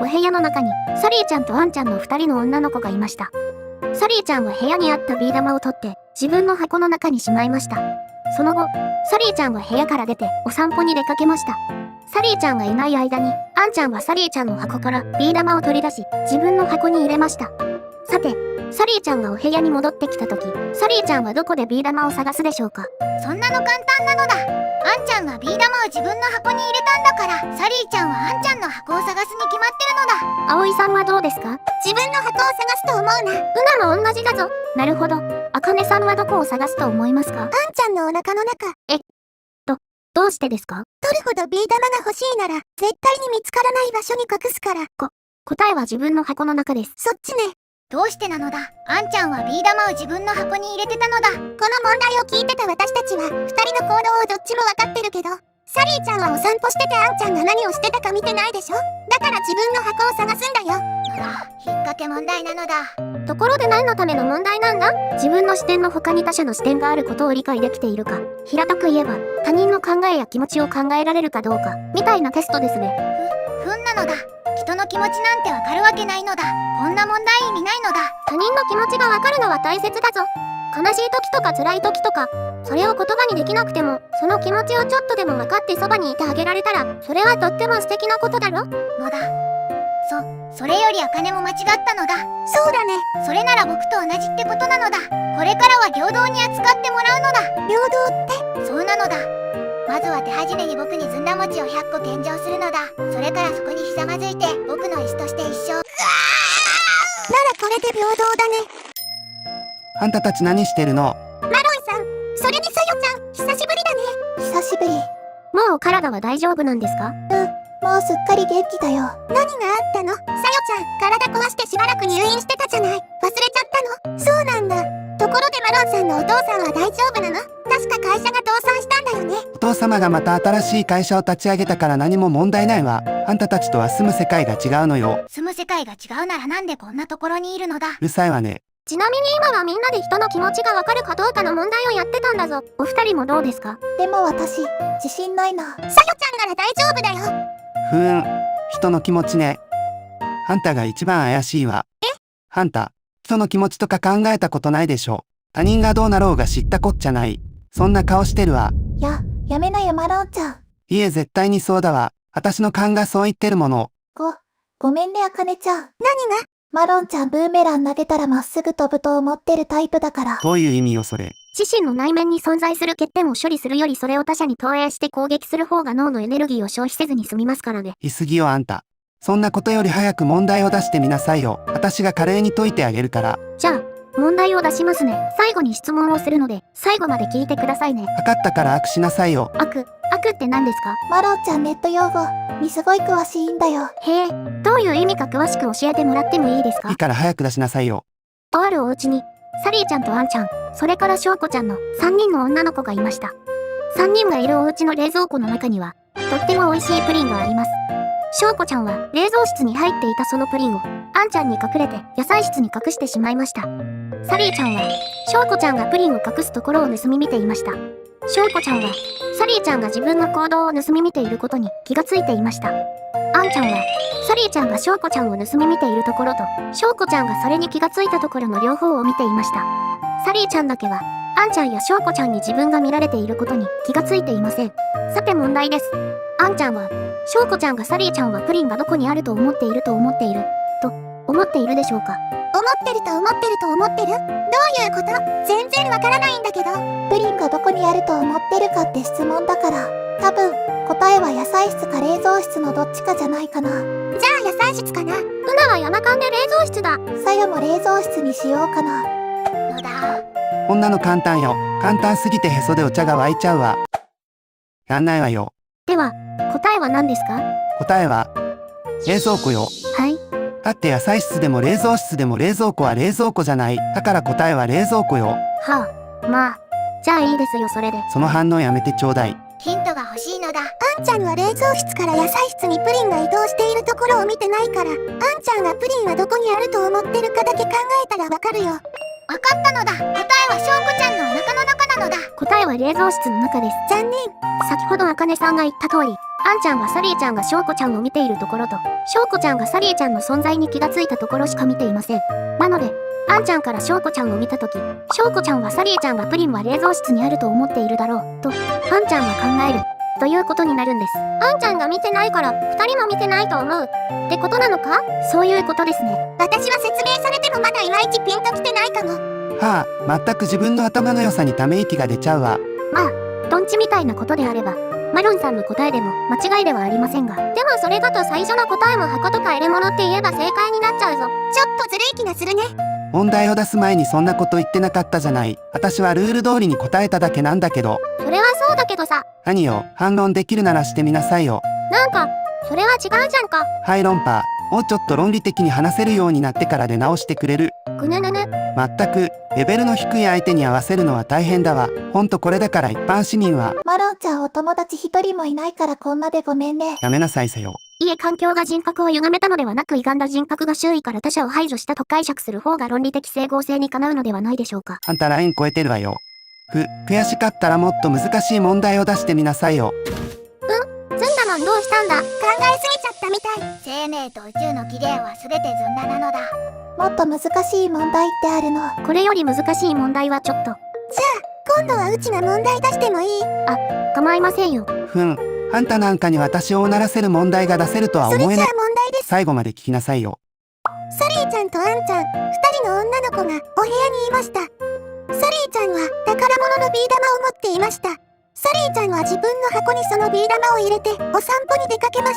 お部屋の中にサリーちゃんとアンちゃんの2人の女の子がいました。サリーちゃんは部屋にあったビー玉を取って自分の箱の中にしまいました。その後、サリーちゃんは部屋から出てお散歩に出かけました。サリーちゃんがいない間に、アンちゃんはサリーちゃんの箱からビー玉を取り出し、自分の箱に入れました。さて、サリーちゃんがお部屋に戻ってきた時、サリーちゃんはどこでビー玉を探すでしょうか？そんなの簡単なのだ。アンちゃんがビー玉を自分の箱に入れたんだから、サリーちゃんはアンちゃんの箱を探すに決まってるのだ。葵さんはどうですか？自分の箱を探すと思うな。うなも同じだぞ。なるほど。あかねさんはどこを探すと思いますか？アンちゃんのお腹の中。どうしてですか？どれほどビー玉が欲しいなら、絶対に見つからない場所に隠すから。答えは自分の箱の中です。そっちね。どうしてなのだ。アンちゃんはビー玉を自分の箱に入れてたのだ。この問題を聞いてた私たちは、二人の行動をどっちも分かってるけど、サリーちゃんはお散歩しててアンちゃんが何をしてたか見てないでしょ？だから自分の箱を探すんだよ。引っ掛け問題なのだ。ところで何のための問題なんだ？自分の視点の他に他者の視点があることを理解できているか、平たく言えば他人の考えや気持ちを考えられるかどうかみたいなテストですね。ふんなのだ。人の気持ちなんてわかるわけないのだ。こんな問題意味ないのだ。他人の気持ちがわかるのは大切だぞ。悲しい時とか辛い時とか、それを言葉にできなくても、その気持ちをちょっとでも分かってそばにいてあげられたら、それはとっても素敵なことだろ？のだ。それよりあかねも間違ったのだ。そうだね。それなら僕と同じってことなのだ。これからは平等に扱ってもらうのだ。平等って？そうなのだ。まずは手始めに僕にずんだ餅を100個献上するのだ。それからそこにひざまずいて僕の椅子として一生。ならこれで平等だね。あんたたち何してるの？マロンさん、それにさよちゃん、久しぶりだね。久しぶり。もうお体は大丈夫なんですか？もうすっかり元気だよ。何があったの？さよちゃん、体壊してしばらく入院してたじゃない。忘れちゃったの？そうなんだ。ところでマロンさんのお父さんは大丈夫なの？確か会社が倒産したんだよね。お父様がまた新しい会社を立ち上げたから何も問題ないわ。あんたたちとは住む世界が違うのよ。住む世界が違うならなんでこんなところにいるのだ。うるさいわね。ちなみに今はみんなで人の気持ちがわかるかどうかの問題をやってたんだぞ。お二人もどうですか？でも私、自信ないな。さよちゃんなら大丈夫だよ。人の気持ちね。あんたが一番怪しいわ。あんた、人の気持ちとか考えたことないでしょ。他人がどうなろうが知ったこっちゃない。そんな顔してるわ。やめなよマロンちゃん。いえ絶対にそうだわ。私の勘がそう言ってるもの。ごめんねあかねちゃん。何が？マロンちゃんブーメラン投げたらまっすぐ飛ぶと思ってるタイプだから。どういう意味よそれ。自身の内面に存在する欠点を処理するよりそれを他者に投影して攻撃する方が脳のエネルギーを消費せずに済みますからね。言い過ぎよあんた。そんなことより早く問題を出してみなさいよ。私が華麗に解いてあげるから。じゃあ、問題を出しますね。最後に質問をするので、最後まで聞いてくださいね。わかったから悪しなさいよ。悪って何ですか？マロンちゃんネット用語にすごい詳しいんだよ。へえ、どういう意味か詳しく教えてもらってもいいですか？いいから早く出しなさいよ。とあるお家に、サリーちゃんとアンちゃん、それからショウコちゃんの3人の女の子がいました。3人がいるお家の冷蔵庫の中には、とっても美味しいプリンがあります。ショウコちゃんは冷蔵室に入っていたそのプリンを、アンちゃんに隠れて野菜室に隠してしまいました。サリーちゃんは、ショウコちゃんがプリンを隠すところを盗み見ていました。ショウコちゃんは、サリーちゃんが自分の行動を盗み見ていることに気がついていました。アンちゃんは、サリーちゃんがショウコちゃんを盗み見ているところと、ショウコちゃんがそれに気がついたところの両方を見ていました。サリーちゃんだけは、アンちゃんやショウコちゃんに自分が見られていることに気がついていません。さて問題です。アンちゃんは、ショウコちゃんがサリーちゃんはプリンがどこにあると思っていると思っているでしょうか？思ってると思ってると思ってる？どういうこと？全然わからないんだけど。プリンがどこにあると思ってるかって質問だから、多分、答えは野菜室か冷蔵室のどっちかじゃないかな。じゃあ野菜室かな。うなは山間で冷蔵室だ。さよも冷蔵室にしようかな。のだ。こんなの簡単よ。簡単すぎてへそでお茶が沸いちゃうわ。やんないわよ。では、答えは何ですか？答えは、冷蔵庫よ。はい。だって野菜室でも冷蔵室でも冷蔵庫は冷蔵庫じゃない。だから答えは冷蔵庫よ。はあ、まあ、じゃあいいですよそれで。その反応やめてちょうだい。ヒントが欲しいのだ。アンちゃんは冷蔵室から野菜室にプリンが移動しているところを見てないから、アンちゃんがプリンはどこにあると思ってるかだけ考えたらわかるよ。わかったのだ。答えはショウコちゃんのお腹の中なのだ。答えは冷蔵室の中です。残念。先ほどあかねさんが言った通り、あんちゃんはサリーちゃんが翔子ちゃんを見ているところと、翔子ちゃんがサリーちゃんの存在に気がついたところしか見ていません。なので、あんちゃんから翔子ちゃんを見たとき、翔子ちゃんはサリーちゃんがプリンは冷蔵室にあると思っているだろう、と、あんちゃんは考える、ということになるんです。あんちゃんが見てないから二人も見てないと思うってことなのか？そういうことですね。私は説明されてもまだいまいちピンときてないかも。はあ、全く自分の頭の良さにため息が出ちゃうわ。まあ、トンチみたいなことであれば、マロンさんの答えでも間違いではありませんが。でもそれだと最初の答えも箱とか入れ物って言えば正解になっちゃうぞ。ちょっとずるい気がするね。問題を出す前にそんなこと言ってなかったじゃない。私はルール通りに答えただけなんだけど。それはそうだけどさ、何よ、反論できるならしてみなさいよ。なんか、それは違うじゃんか。はい論破。もうちょっと論理的に話せるようになってからで直してくれる。ぐぬぬぬ。まったく、レベルの低い相手に合わせるのは大変だわ。ほんとこれだから一般市民は。マロンちゃんお友達一人もいないからこんなでごめんね。やめなさいせよ。いえ、環境が人格を歪めたのではなく、歪んだ人格が周囲から他者を排除したと解釈する方が論理的整合性にかなうのではないでしょうか。あんたライン超えてるわよ。悔しかったらもっと難しい問題を出してみなさいよ。ずんだマンどうしたんだ？考えすぎちゃったみたい。生命と宇宙の起源は全てずんだなのだ。もっと難しい問題ってあるの。これより難しい問題はちょっと。今度はうちが問題出してもいい？構いませんよ。あんたなんかに私をうならせる問題が出せるとは思えない。それじゃあ問題です。最後まで聞きなさいよ。サリーちゃんとアンちゃん、二人の女の子がお部屋にいました。サリーちゃんは宝物のビー玉を持っていました。サリーちゃんは自分の箱にそのビー玉を入れてお散歩に出かけまし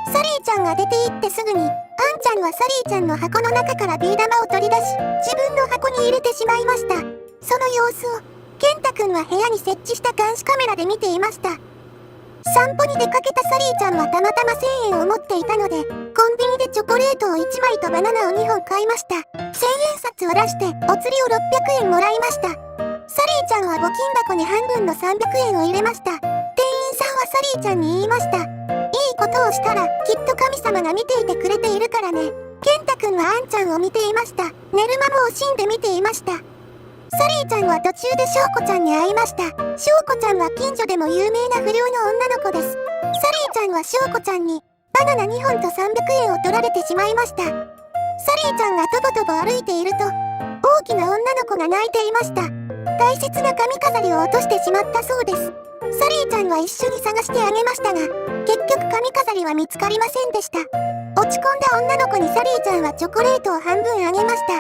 た。サリーちゃんが出て行ってすぐに、アンちゃんはサリーちゃんの箱の中からビー玉を取り出し、自分の箱に入れてしまいました。その様子を、ケンタくんは部屋に設置した監視カメラで見ていました。散歩に出かけたサリーちゃんはたまたま1000円を持っていたので、コンビニでチョコレートを1枚とバナナを2本買いました。1000円札を出してお釣りを600円もらいました。サリーちゃんは募金箱に半分の300円を入れました。店員さんはサリーちゃんに言いました。いいことをしたらきっと神様が見ていてくれているからね。ケンタくんはアンちゃんを見ていました。寝る間も惜しんで見ていました。サリーちゃんは途中で翔子ちゃんに会いました。翔子ちゃんは近所でも有名な不良の女の子です。サリーちゃんは翔子ちゃんにバナナ2本と300円を取られてしまいました。サリーちゃんがとぼとぼ歩いていると、大きな女の子が泣いていました。大切な髪飾りを落としてしまったそうです。サリーちゃんは一緒に探してあげましたが、結局髪飾りは見つかりませんでした。落ち込んだ女の子にサリーちゃんはチョコレートを半分あげました。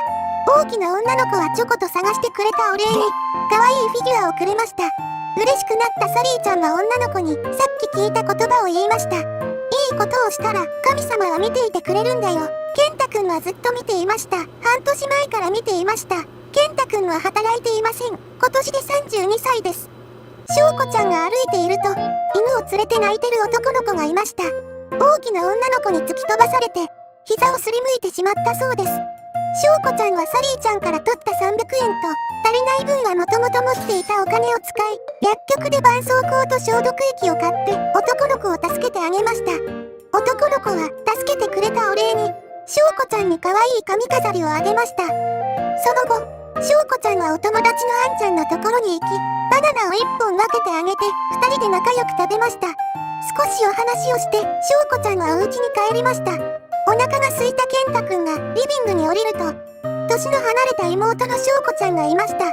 大きな女の子はチョコと探してくれたお礼に、可愛いフィギュアをくれました。嬉しくなったサリーちゃんは女の子にさっき聞いた言葉を言いました。いいことをしたら神様は見ていてくれるんだよ。ケンタくんはずっと見ていました。半年前から見ていました。ケンタくんは働いていません。今年で32歳です。翔子ちゃんが歩いていると、犬を連れて泣いてる男の子がいました。大きな女の子に突き飛ばされて、膝をすりむいてしまったそうです。翔子ちゃんはサリーちゃんから取った300円と、足りない分はもともと持っていたお金を使い、薬局で絆創膏と消毒液を買って男の子を助けてあげました。男の子は助けてくれたお礼に、翔子ちゃんに可愛い髪飾りをあげました。その後、翔子ちゃんはお友達のあんちゃんのところに行き、バナナを1本分けてあげて、2人で仲良く食べました。少しお話をして、翔子ちゃんはお家に帰りました。お腹が空いたケンタくんがリビングに降りると、年の離れた妹の翔子ちゃんがいました。ケ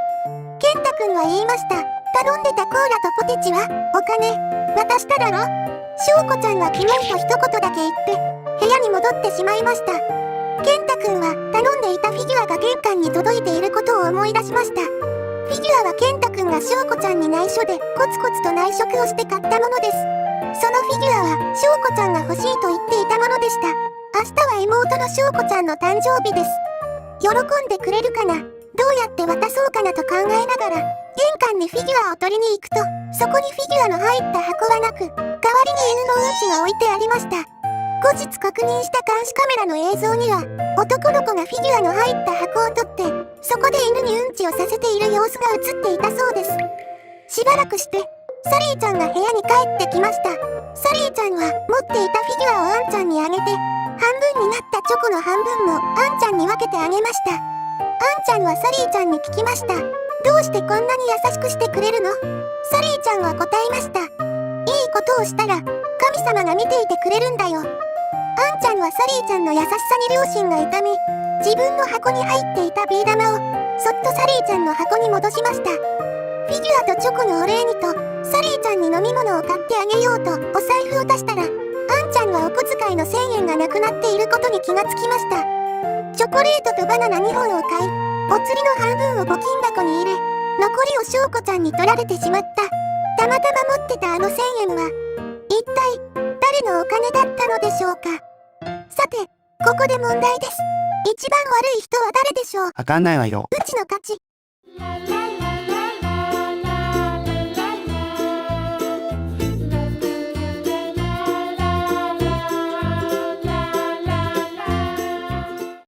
ンタくんは言いました。頼んでたコーラとポテチはお金渡しただろ。翔子ちゃんはキモいと一言だけ言って部屋に戻ってしまいました。ケンタくんは頼んでいたフィギュアが玄関に届いていることを思い出しました。フィギュアはケンタくんが翔子ちゃんに内緒でコツコツと内職をして買ったものです。そのフィギュアは翔子ちゃんが欲しいと言っていたものでした。明日は妹の翔子ちゃんの誕生日です。喜んでくれるかな、どうやって渡そうかなと考えながら、玄関にフィギュアを取りに行くと、そこにフィギュアの入った箱はなく、代わりに犬のうんちが置いてありました。後日確認した監視カメラの映像には、男の子がフィギュアの入った箱を取って、そこで犬にうんちをさせている様子が映っていたそうです。しばらくして、サリーちゃんが部屋に帰ってきました。サリーちゃんは持っていたフィギュアをあんちゃんにあげて、半分になったチョコの半分もあんちゃんに分けてあげました。あんちゃんはサリーちゃんに聞きました。どうしてこんなに優しくしてくれるの？サリーちゃんは答えました。いいことをしたら神様が見ていてくれるんだよ。あんちゃんはサリーちゃんの優しさに両親が痛み、自分の箱に入っていたビー玉をそっとサリーちゃんの箱に戻しました。フィギュアとチョコのお礼にと、サリーちゃんに飲み物を買ってあげようとお財布を出したら、あんちゃんはお小遣いの1000円がなくなっていることに気がつきました。チョコレートとバナナ2本を買い、お釣りの半分を募金箱に入れ、残りをしょうこちゃんに取られてしまった。たまたま持ってたあの1000円は、一体誰のお金だったのでしょうか。さて、ここで問題です。一番悪い人は誰でしょう。わかんないわよ。うちの勝ち。ラララ